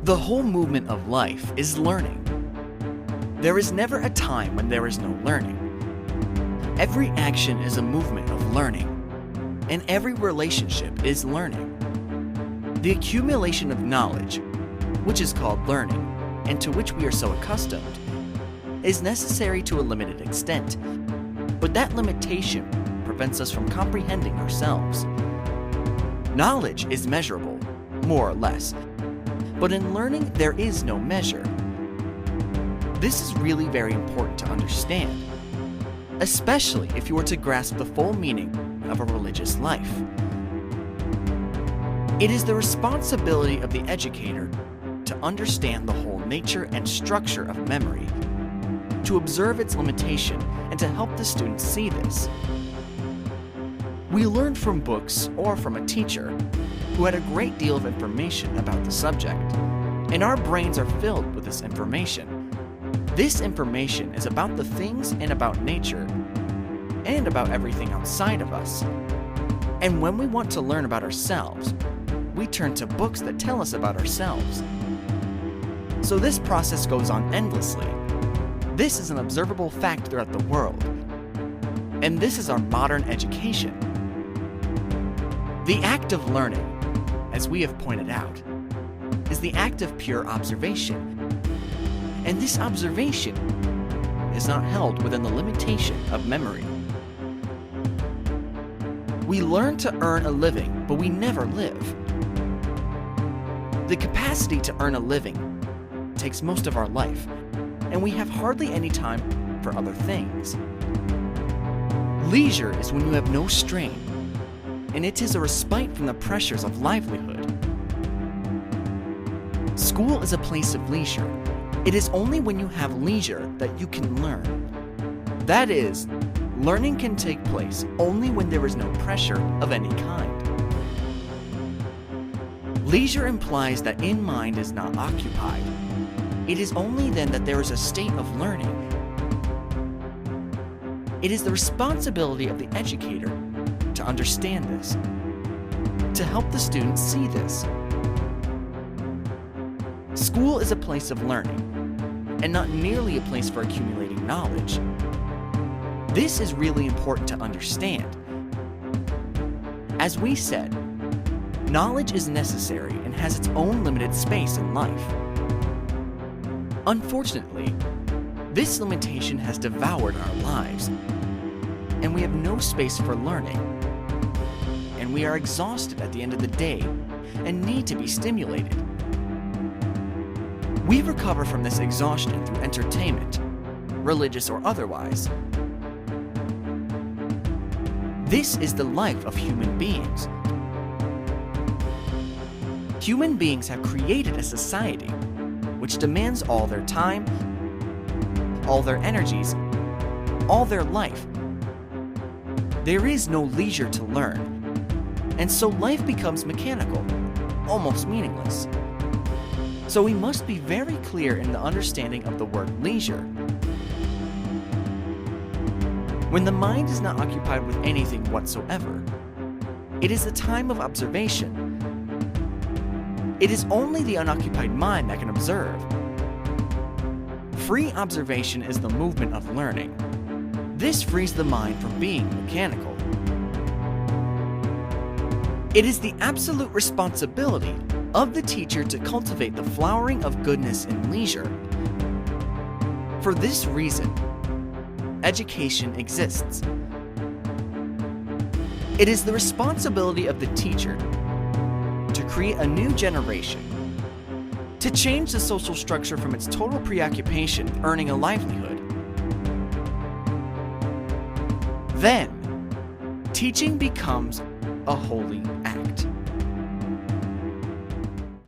The whole movement of life is learning. There is never a time when there is no learning. Every action is a movement of learning, and every relationship is learning. The accumulation of knowledge, which is called learning, and to which we are so accustomed, is necessary to a limited extent, but that limitation prevents us from comprehending ourselves. Knowledge is measurable, more or less, but in learning there is no measure. This is really very important to understand, especially if you were to grasp the full meaning of a religious life. It is the responsibility of the educator to understand the whole nature and structure of memory, to observe its limitation, and to help the students see this. We learn from books or from a teacher who had a great deal of information about the subject, and our brains are filled with this information. This information is about the things and about nature, and about everything outside of us. And when we want to learn about ourselves, we turn to books that tell us about ourselves. So this process goes on endlessly. This is an observable fact throughout the world. And this is our modern education. The act of learning, as we have pointed out, is the act of pure observation. And this observation is not held within the limitation of memory. We learn to earn a living, but we never live. The capacity to earn a living takes most of our life, and we have hardly any time for other things. Leisure is when you have no strain, and it is a respite from the pressures of livelihood. School is a place of leisure. It is only when you have leisure that you can learn. That is, learning can take place only when there is no pressure of any kind. Leisure implies that in mind is not occupied. It is only then that there is a state of learning. It is the responsibility of the educator to understand this, to help the students see this. School is a place of learning, and not merely a place for accumulating knowledge. This is really important to understand. As we said, knowledge is necessary and has its own limited space in life. Unfortunately, this limitation has devoured our lives, and we have no space for learning. And we are exhausted at the end of the day and need to be stimulated. We recover from this exhaustion through entertainment, religious or otherwise. This is the life of human beings. Human beings have created a society which demands all their time, all their energies, all their life. There is no leisure to learn, and so life becomes mechanical, almost meaningless. So we must be very clear in the understanding of the word leisure. When the mind is not occupied with anything whatsoever, it is the time of observation. It is only the unoccupied mind that can observe. Free observation is the movement of learning. This frees the mind from being mechanical. It is the absolute responsibility of the teacher to cultivate the flowering of goodness in leisure. For this reason, education exists. It is the responsibility of the teacher to create a new generation, to change the social structure from its total preoccupation earning a livelihood. Then, teaching becomes a holy act.